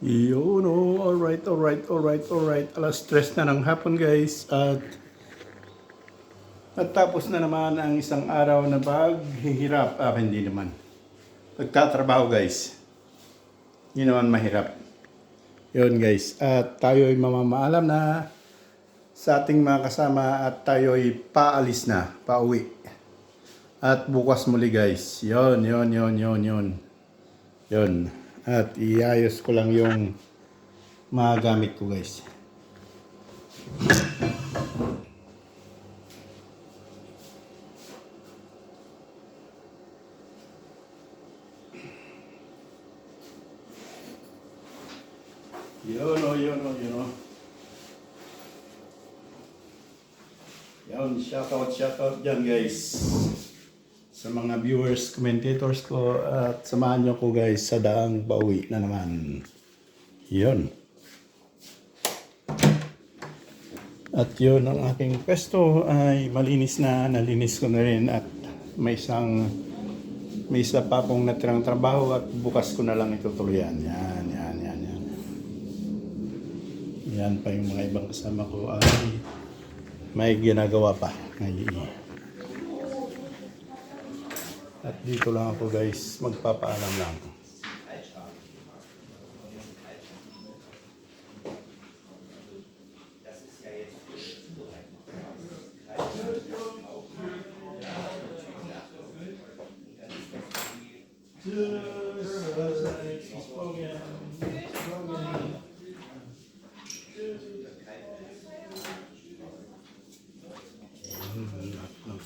Yun, oh, alright. Alas 3 na ng hapon guys at natapos na naman ang isang araw na paghihirap. Hindi naman. Pagtatrabaho guys. Hindi naman mahirap. Yun guys. At tayo ay mamamaalam na sa ating mga kasama at tayo ay paalis na, pauwi. At bukas muli guys. Yun. At iayos ko lang yung mga gamit ko guys. Yun o. Yun, shoutout dyan guys. Sa mga viewers, commentators ko at samahan nyo ko guys sa daang pauwi na naman. Yun. At yun, ang aking pwesto ay malinis na, nalinis ko na rin at may isa pa akong natirang trabaho at bukas ko na lang itutuloyan. Yan. Yan pa yung mga ibang kasama ko ay may ginagawa pa. At dito lang ako guys, magpapaalam lang.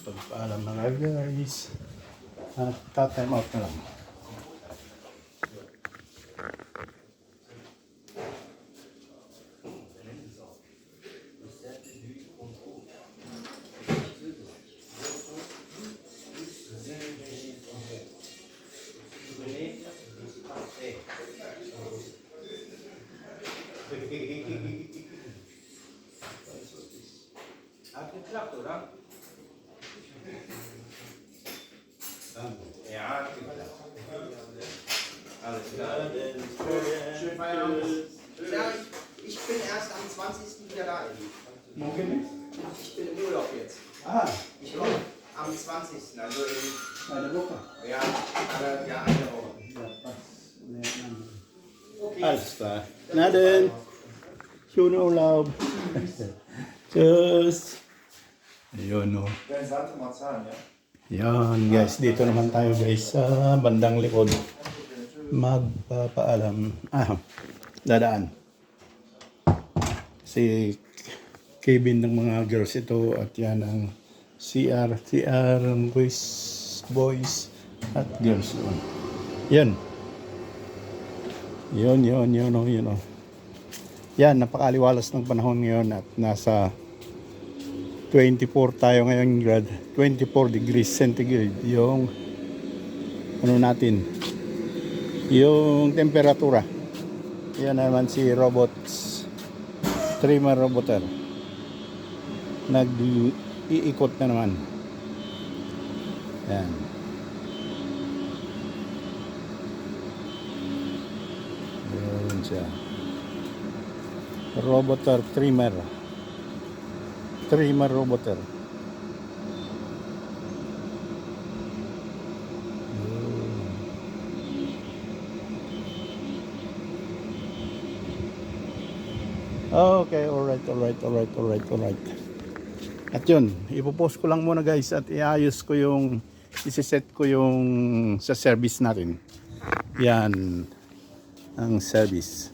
Pagpaalam na nga guys. At ta-time out na lang. Hat geklappt, oder? Ja, hat geklappt. Alles klar. Schönen Feierabend. Ja, ich bin erst am 20. wieder da. Morgen ist? Ich bin im Urlaub jetzt. Ich komme am 20. Also Eine Woche. ja, eine Woche. Okay. Alles klar. Na denn. Schönen Urlaub. Tschüss. Ayun o. Yan guys, dito naman tayo guys sa bandang likod. Magpapaalam. Dadaan. Si Kevin ng mga girls ito at yan ang CR boys at girls naman. Yan. Yun o. Yan, napakaliwalas ng panahon ngayon at nasa 24 tayo ngayon grad, 24 degrees centigrade yung natin, yung temperatura. Yan naman si trimmer roboter nag-iikot na naman. Yan. Yan siya. Roboter trimmer roboter. Okay, alright. At yun, ipopost ko lang muna guys at iayos ko isiset ko yung sa service natin. Yan ang service.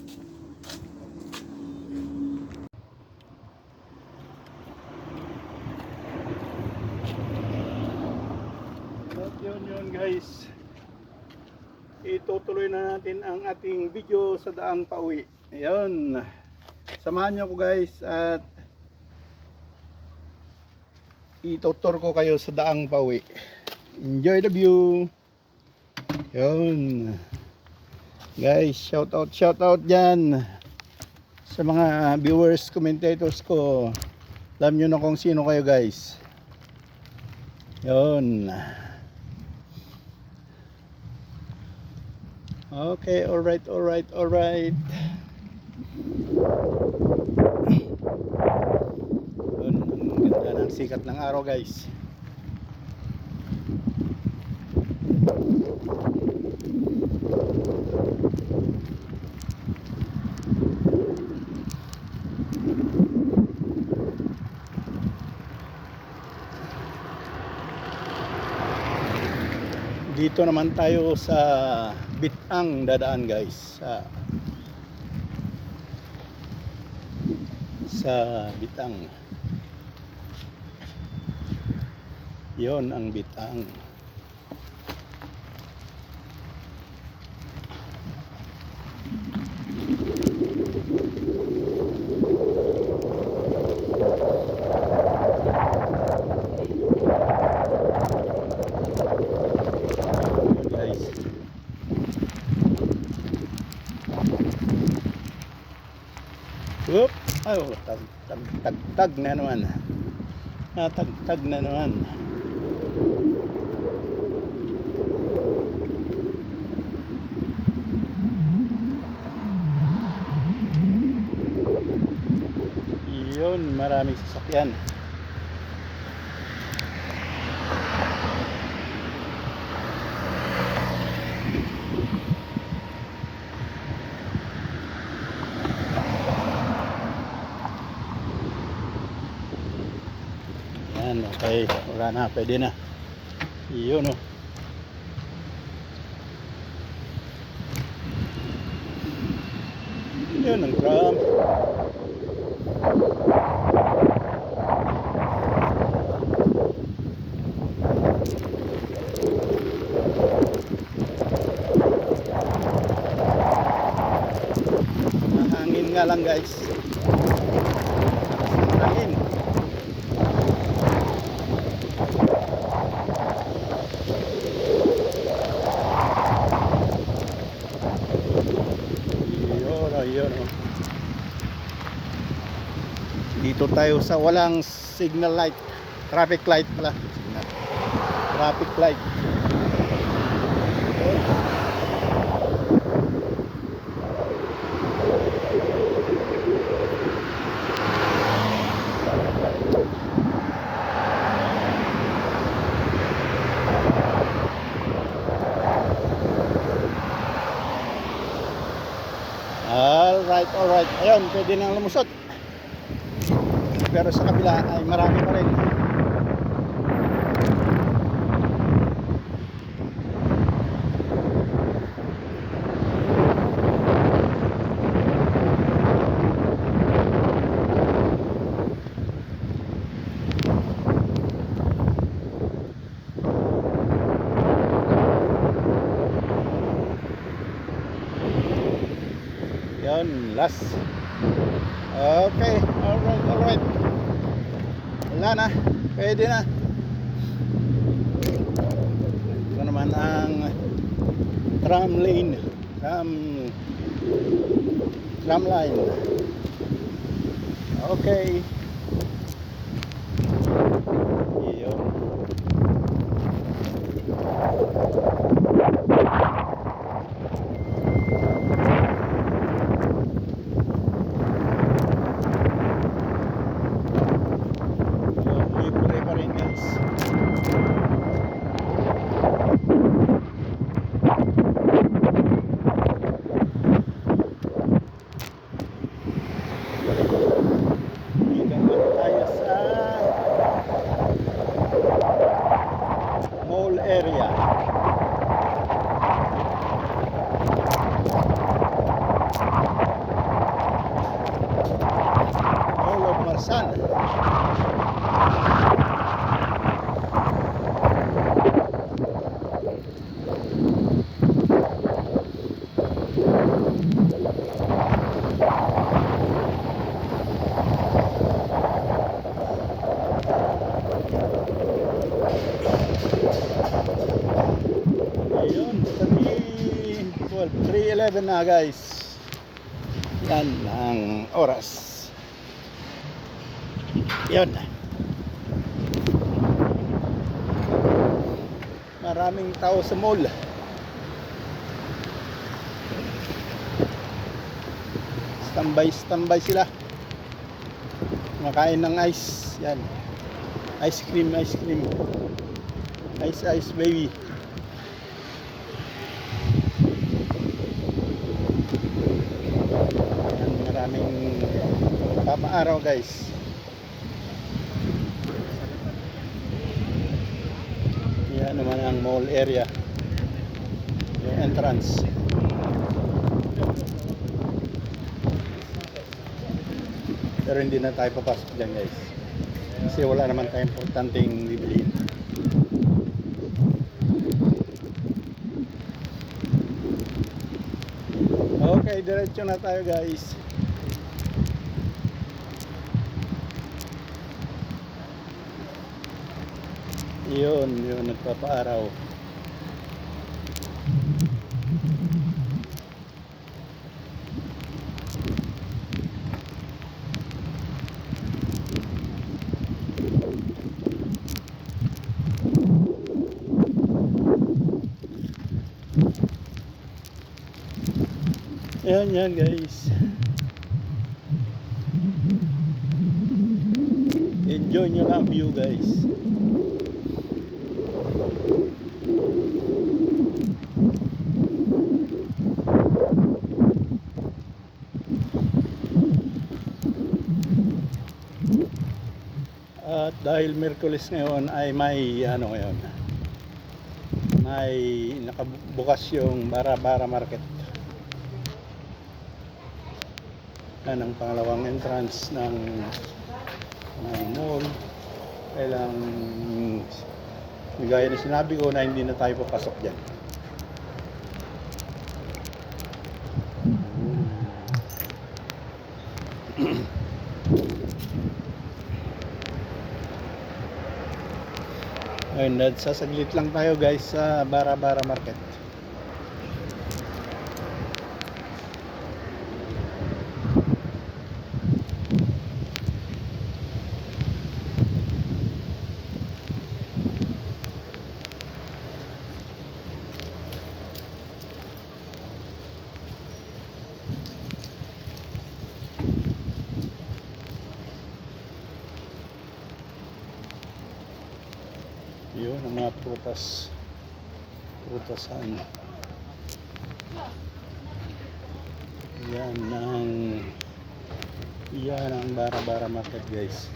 Yun guys, itutuloy na natin ang ating video sa daang pauwi. Ayun, samahan nyo ko guys at itutur ko kayo sa daang pauwi. Enjoy the view. Yun guys, shout out dyan sa mga viewers, commentators ko. Alam nyo na kung sino kayo guys. Yun. Okay, alright, alright, alright. Yun, ang ganda ng sikat ng araw guys. Dito naman tayo sa Bitang dadaan guys, sa Bitang. Yon ang Bitang. Guys, whoop, oh, tag na naman. Tag na naman. Yun, maraming sasakyan. Yan, okay, wala na, pwede na. Yun o. Yun ang tram. Mahangin nga lang guys. Mahangin. Yun. Dito tayo sa walang signal light, traffic light pala. Traffic light. Alright. Ayun, pwede nang lumusot. Pero sa kabila ay marami pa rin. Yun, last. Okay, alright. Wala na, pwede na. Ito naman ang tram lane, tram line. Okay. Yun. Libre pa rin guys. Dito naman tayo sa mall area. Mall of Marsan. Ayun, 3:11 na guys. Yan ang oras. Yun. Maraming tao sa mall. Standby sila. Makain ng ice. Yan. Ice cream. Ice baby. Yan, maraming papaaraw guys. Yan naman ang mall area. Yung entrance. Pero hindi na tayo papasok dyan guys. Kasi wala naman tayong importanteng bibiliin. Okay, diretso na tayo guys. Yun, nagpapaaraw. Yan guys. Enjoy nyo lang view guys. At dahil Miyerkules ngayon ay may ngayon. May nakabukas yung Bara Market. Yan ang pangalawang entrance ng mall. Kailang gaya na sinabi ko na hindi na tayo papasok dyan. Ayun, sasaglit lang tayo guys sa Bara Market. Yun ang mga prutasan. Yan ang Bara Market guys.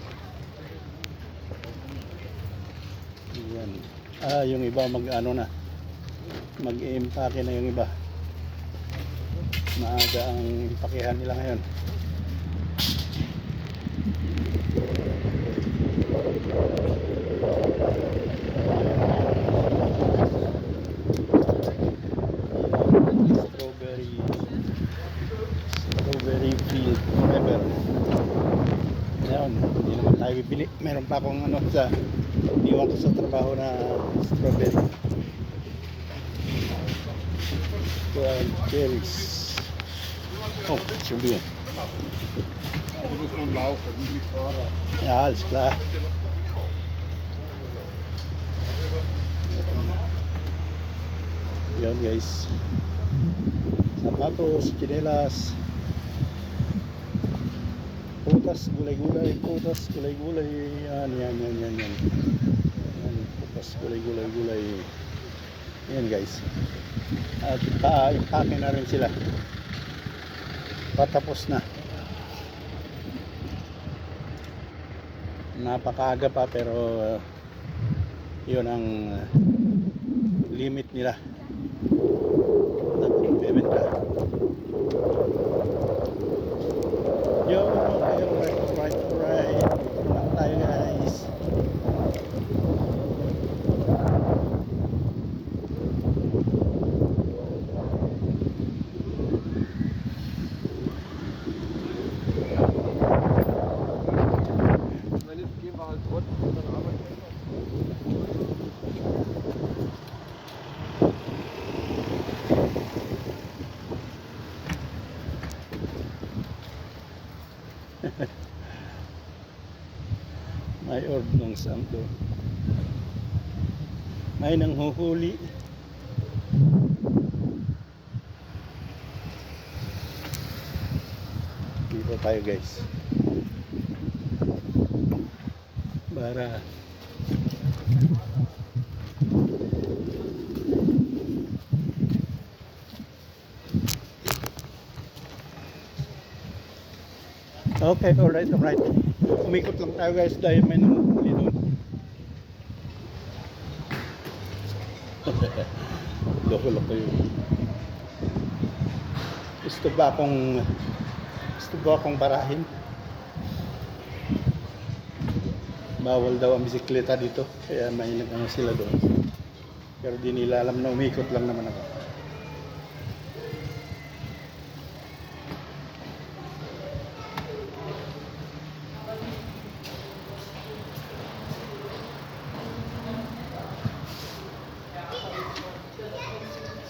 Yan. Yung iba mag-i-impake na yung iba. Maaga ang impakehan nila ngayon. Strawberry field forever. Yan, hindi naman tayo bibili. Meron pa akong iwan ko sa trabaho na strawberry. 12 cherries. Oh, schon bien. Ja, alles klar. Yan guys. Sapatos, chinelas. Prutas, gulay-gulay. Yan. Yan, prutas, gulay-gulay. Yan guys. At impake na rin sila. Patapos na. Napakaaga pa pero yun ang limit nila. Nagbebenta. Right. Lang tayo guys. May ordnong santo. May nanghuhuli. Dito tayo guys. Para okay, alright, alright. Umikot lang tayo guys dahil may nanguhuli doon. Loko-loko yun. Gusto ba akong barahin? Bawal daw ang bisikleta dito, kaya may nag-ano sila doon. Pero di nila alam na umikot lang naman ako.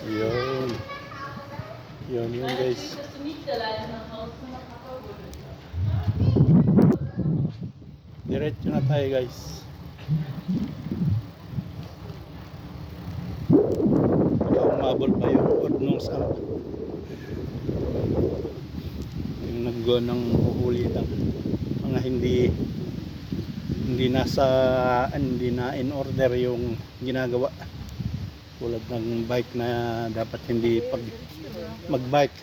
Yun. Yun guys. Diretso na tayo guys. Baka umabol pa yung ordnance up. Yung nag-go ng uhulitan. Mga hindi na in order yung ginagawa. Tulad ng bike na dapat hindi pag mag-bike.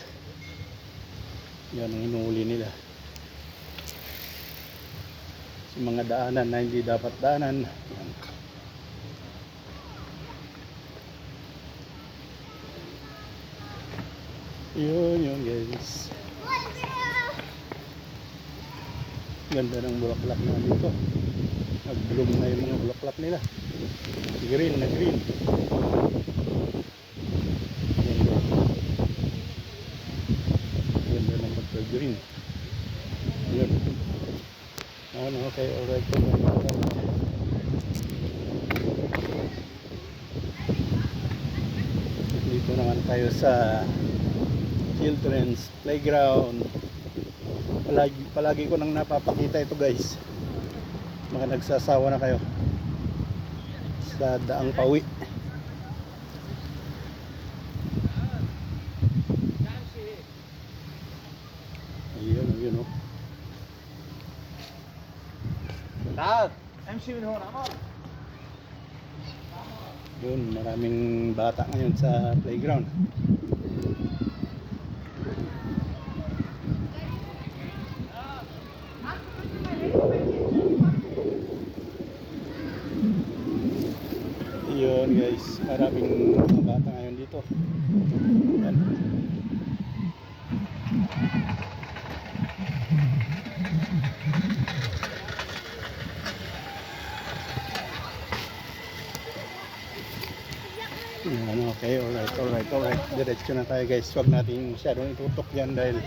Yan ang inuuli nila. Sa mga daanan na hindi dapat daanan. Yan. Yun guys. Ganda ng bulaklak na dito. Nag-bloom na yung mga bulaklak nila. Green na green. Ganda ng pagka-green. Yun. Okay, alright. Dito naman tayo sa children's playground. Palagi ko nang napapakita ito guys. Mga nagsasawa na kayo sa daang pawi. Yun oh. تعال امشي من هون عمر. Yun, maraming bata ngayon sa playground. Yun guys, maraming bata ngayon dito. Yan. Okay, alright. Diretso na tayo guys. Huwag natin masyadong itutok yan dahil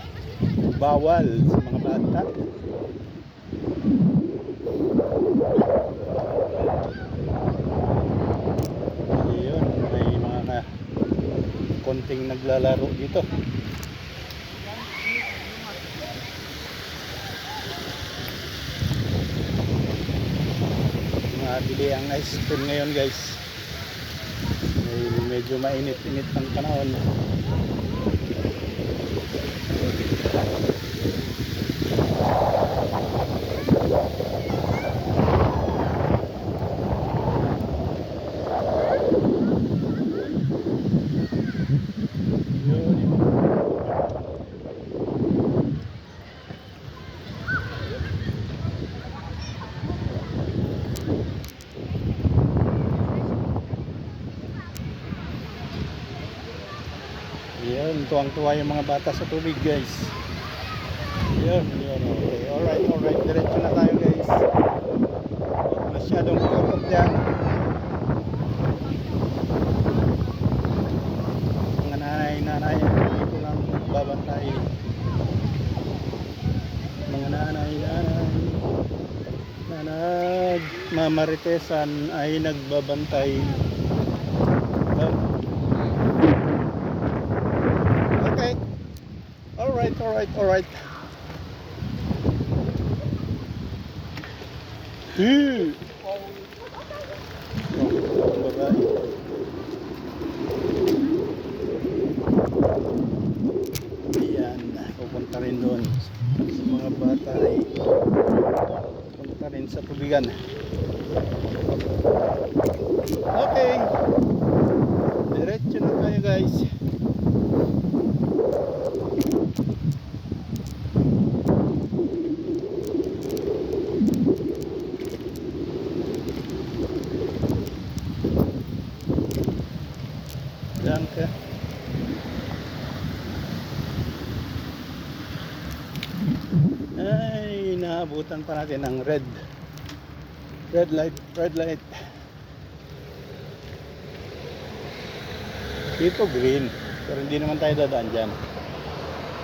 bawal sa mga bata. Ayun, may mga konting naglalaro dito. Mabili ang ice cream ngayon guys. Medyo mainit-init ang panahon. Yan, tuwang-tuwa yung mga bata sa tubig guys. Yan, okay. Alright, diretso na tayo guys. Huwag masyadong tutok dyan. Mga nanay, dito lang babantay. Mga nanay na nagmamaritesan ay nagbabantay. Okay. Alright. Babae. Ayan. papunta rin doon. Sa mga bata ay papunta rin sa tubigan. Okay, diretso na tayo guys. Danke. Ay, naabutan pa natin ang red light. Dito green, pero hindi naman tayo dadaan dyan.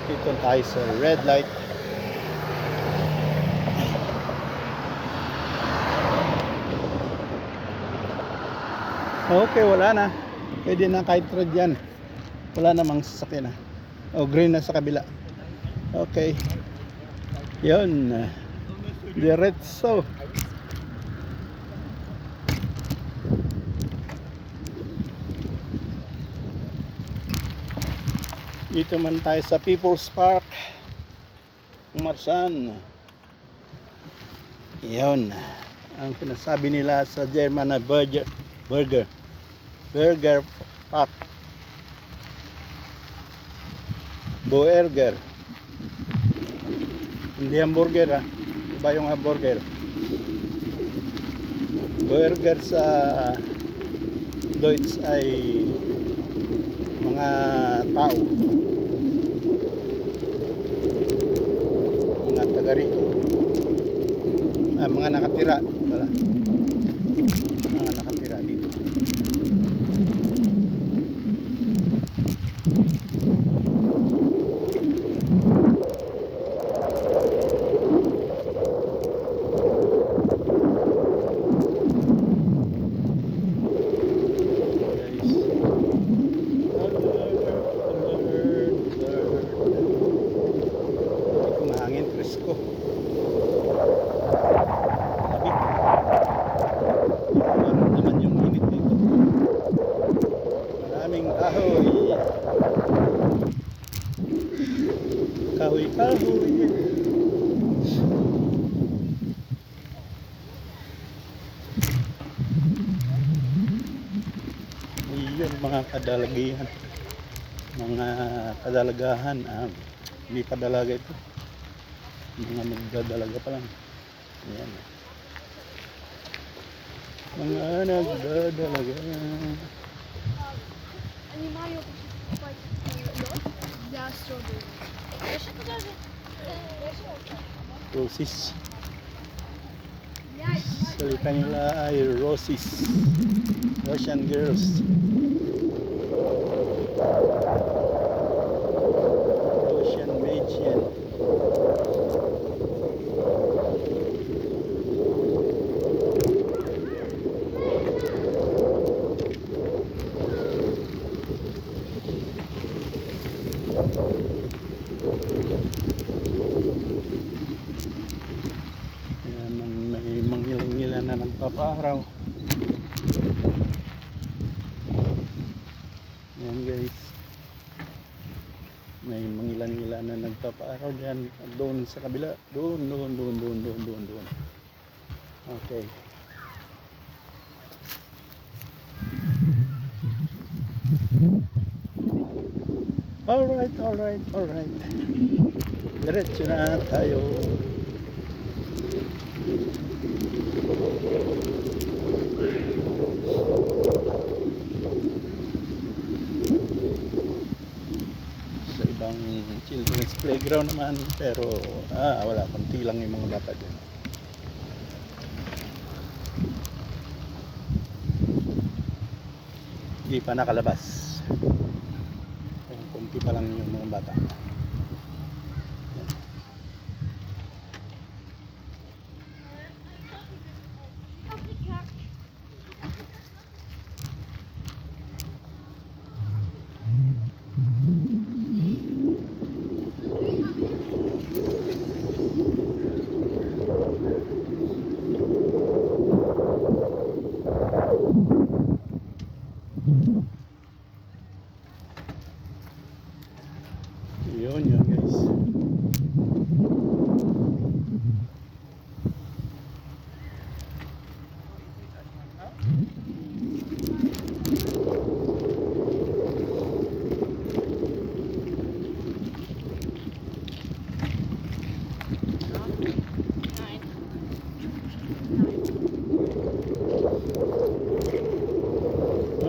Dito tayo sa red light. Okay, wala na. Pwede na kahit red yan. Wala namang sasakyan na. Oh, green na sa kabila. Okay. Yun. Diretso. Dito man tayo sa People's Park. Marsan. Yun. Ang sinasabi nila sa German na burger Park. Burger. Hindi hamburger ha. Iba yung hamburger. Burger sa Deutsch ay mga tao. Mga taga rito. Mga nakatira. Wala. Mga nakatira dito. Mahangin, presko. Lamig. Parang naman yung init dito. Maraming kahoy. Kahoy. Iyon mga kadalagihan. Mga kadalagahan. Hindi pa dalaga ito. Mga magdadalaga pa lang. Ayan. Mga nagdadalaga. Они Марио покупать лед для строберри. Я ще покажу. Roses. Salita nila ay roses. Russian girls. Russian Magian. Yan, may manghilang-ngila na nagpapaaraw. Yan guys. May mangilan-ngila na nagpapaaraw dyan. Doon sa kabila. Doon. Okay. Alright. Diretso na tayo. Sa ibang children's playground naman, pero wala, konti lang yung mga bata dyan. Hindi pa nakalabas. Konti pa lang yung mga bata. Yun guys.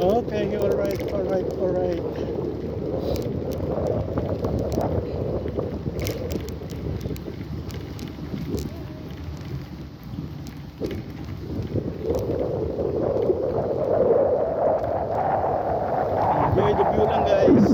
Okay, alright. Enjoy the view lang guys.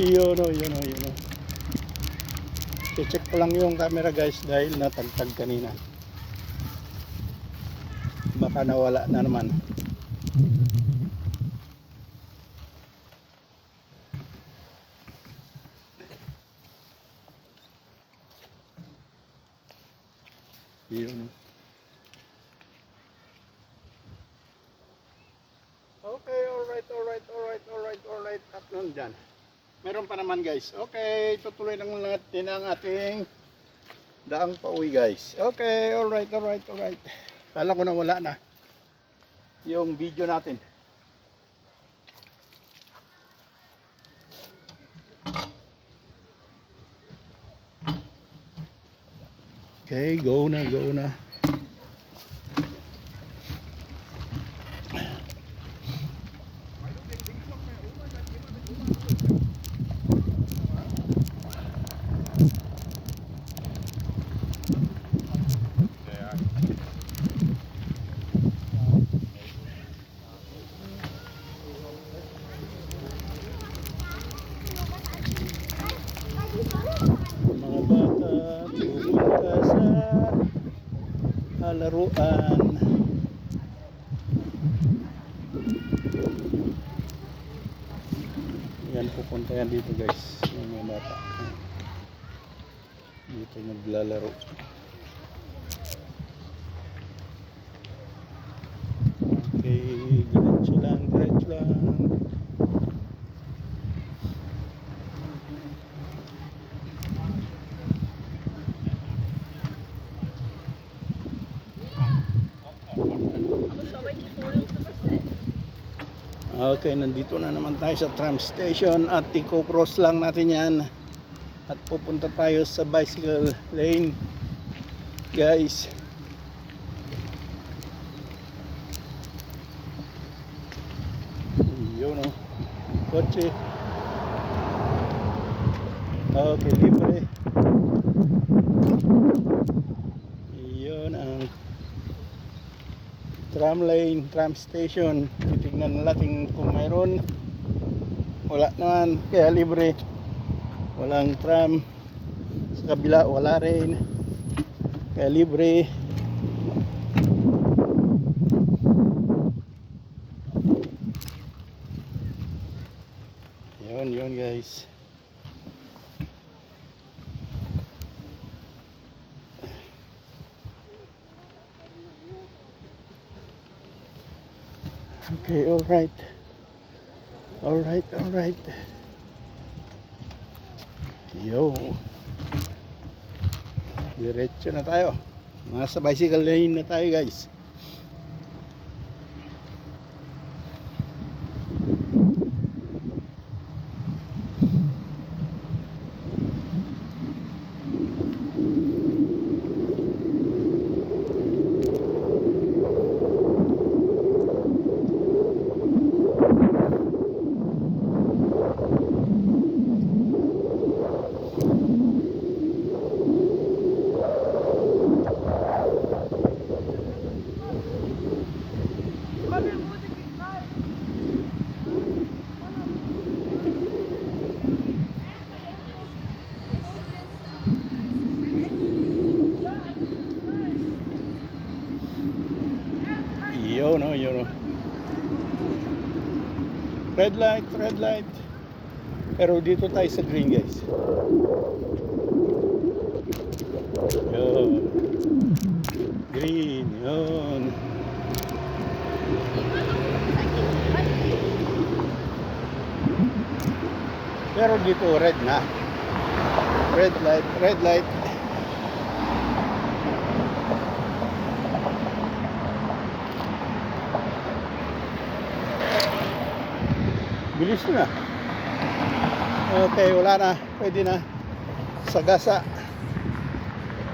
Yun o. I-check ko lang yung camera guys dahil natagtag kanina. Baka nawala na naman. Yun. Okay, alright. At nandyan. Meron pa naman guys. Okay, tutuloy lang natin ang ating daang pauwi guys. Okay, alright. Kala ko na wala na yung video natin. Okay, go na. Mga bata, pumunta sa laruan. Yan, pupunta yan dito guys, yung mga bata. Dito naglalaro. Okay, diretso lang. Okay, nandito na naman tayo sa tram station at i-cross lang natin yan at pupunta tayo sa bicycle lane guys. Yun o, kotse. Okay, libre. Yun ang tram lane, tram station. Titignan natin kung mayroon. Wala naman, kaya libre. Walang tram. Sa kabila wala rin, kaya libre. Yun guys. Okay, alright. Yo. Diretso na tayo. Nasa bicycle lane na tayo guys. Yun o. Red light. Pero dito tayo sa green guys. Yun. Green. Yun. Pero dito red na. Red light, red light. Bilis na. Okay, wala na. Pwede na. Sagasa.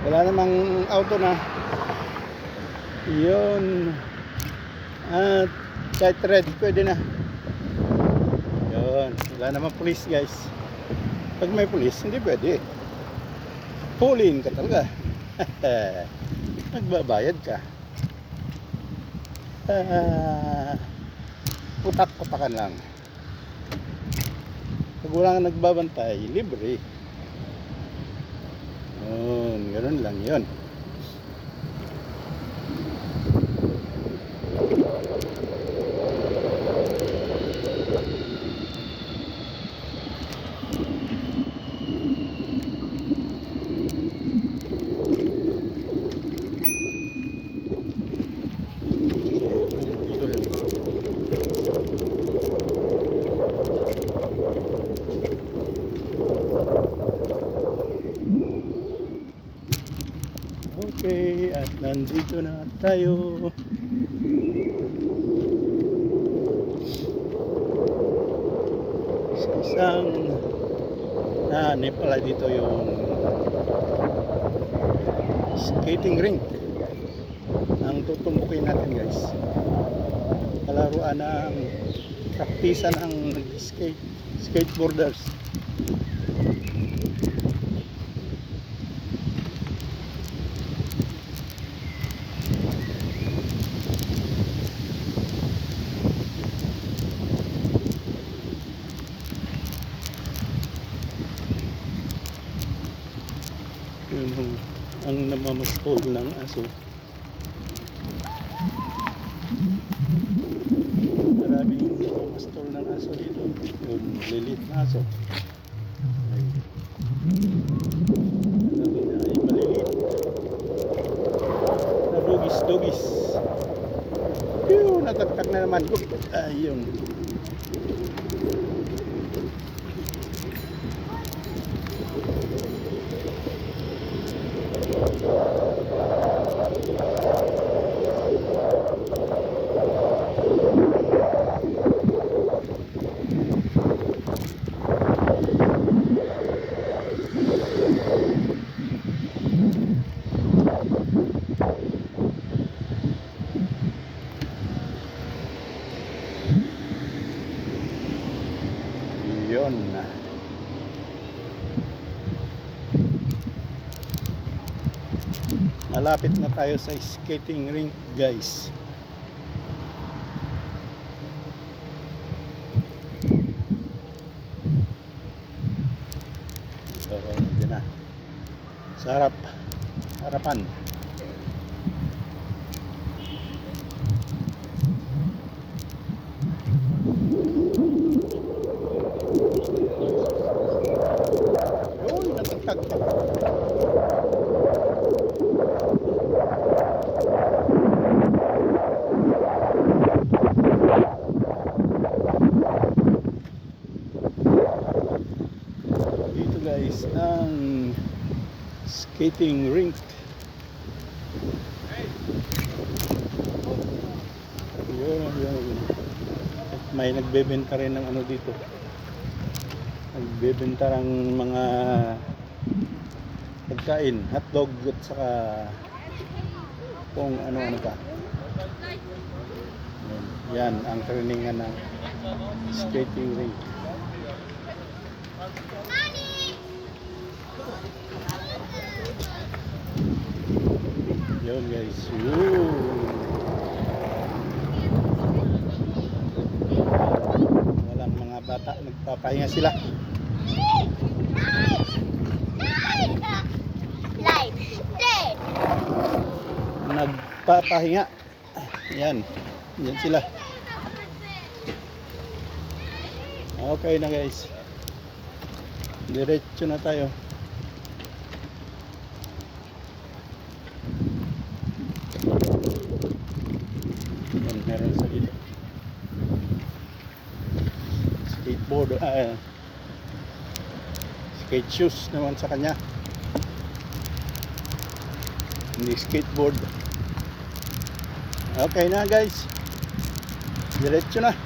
Wala namang auto na. Yun. At kahit red, pwede na. Yun. Wala namang police guys. Pag may police, hindi pwede. Huliin ka talaga. Magbabayad ka. Putak-putakan lang. Pag wala kang nagbabantay, libre. Yun, ganoon lang yun. Okay, at nandito na tayo. Sa isang ano pala dito yung skating rink ang tutumbukin natin guys. Kalaruan ng praktisan ng skateboarders. Yun ang namamastol ng aso. Maraming namamastol ng aso dito. Yung lilit na aso. Marami na ay malilit. Na dugis. Yun, natagtag na naman. Ayun. Yun. Malapit na tayo sa skating rink guys. So, yun na. Sa harapan. Yun, natagtag pa. Dito guys ang skating rink. Yun. At may nagbebenta rin ng ano dito. Nagbebenta ng mga pagkain, hotdog at saka kung ano-ano pa. Yan ang trainingan ng skating rink. Yun guys. Walang mga bata, nagpapahinga sila. Nagpapahinga. Yan. Yan sila. Okay na guys. Diretso na tayo. Yan, meron sa dito. Skateboard, skate shoes naman sa kanya. Hindi skateboard. Okay na guys. Diretso na.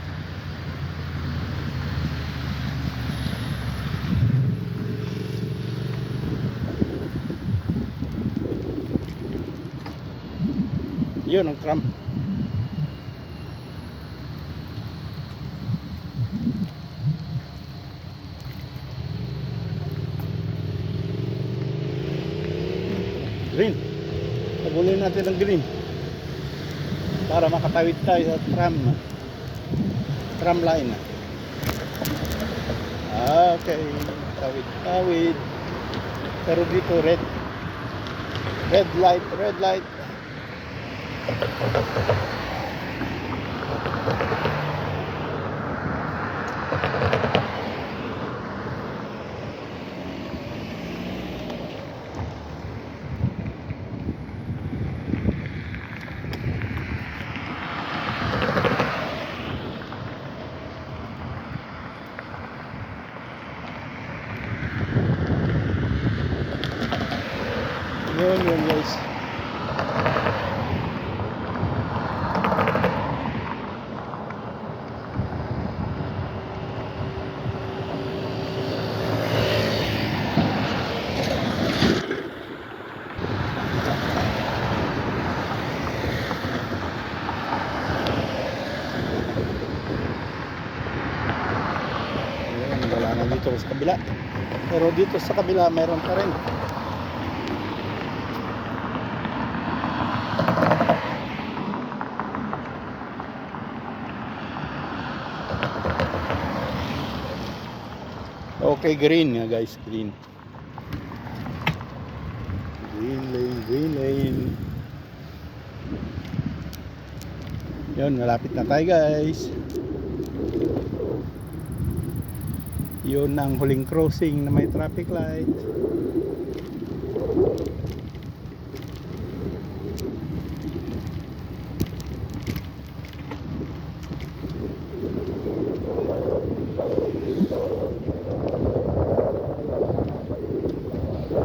Yun ang tram. Green. Pagulin natin ang green para makatawid tayo sa tram line. Okay, tawid. Pero dito red light. Yun guys. Wala na dito sa kabila. Pero dito sa kabila mayroon pa rin. Okay, green nga guys, green lane. Yun, malapit na tayo guys. Yun ang huling crossing na may traffic light.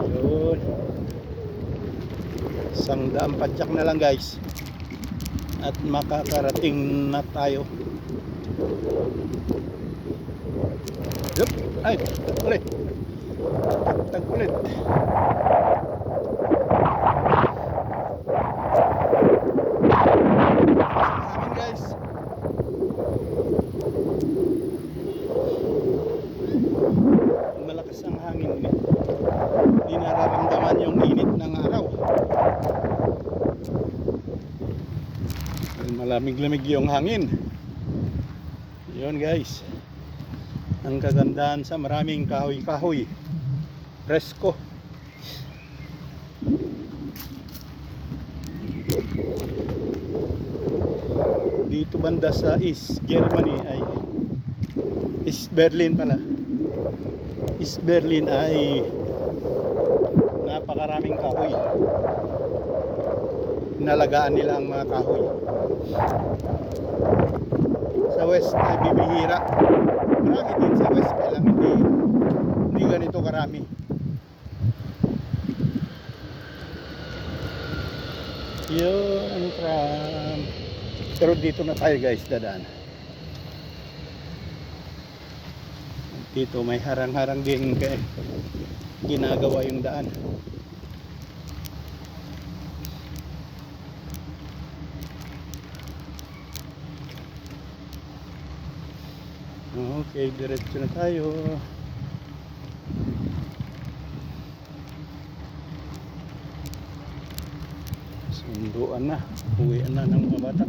Yun. Isang daang padyak na lang guys. At makakarating na tayo. Yup, ay, ulit. Tag-ulit. Hangin guys. Malakas ang hangin. Hindi nararamdaman yung init ng araw. Malamig-lamig yung hangin. Yun guys. Ang kagandahan sa maraming kahoy-kahoy. Presko. Dito banda sa East Germany ay East Berlin pala. East Berlin ay napakaraming kahoy. Nalagaan nila ang mga kahoy. Sa West ay bibihira. Marami din sa West, kaya lang hindi ganito karami. Yun ang tram. Pero dito na tayo guys, dadaan. Dito may harang-harang din kaya ginagawa yung daan. Okay, diretso na tayo. Sunduan na. Uwian na ng mga bata.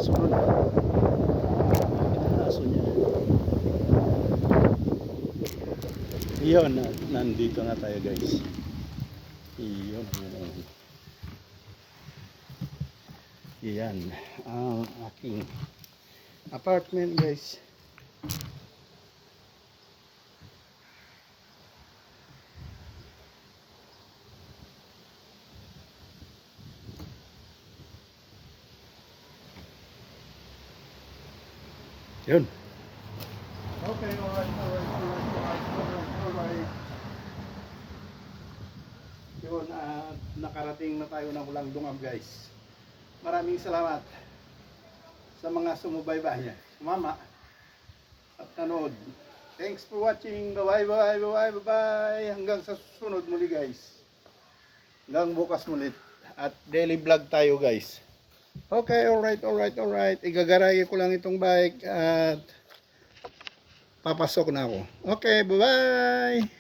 sunod. Aso niya. Iyon, nandito na tayo guys. Iyon. Iyan ang aking apartment guys. Yun. Okay, alright. Yun, nakarating na tayo ng Hulang Dungab guys. Maraming salamat sa mga sumubaybay, sumama at nanood. Thanks for watching. Bye-bye. Hanggang sa susunod muli guys. Hanggang bukas muli. At daily vlog tayo guys. Okay, alright. Igagarayan ko lang itong bike at papasok na ako. Okay, bye-bye.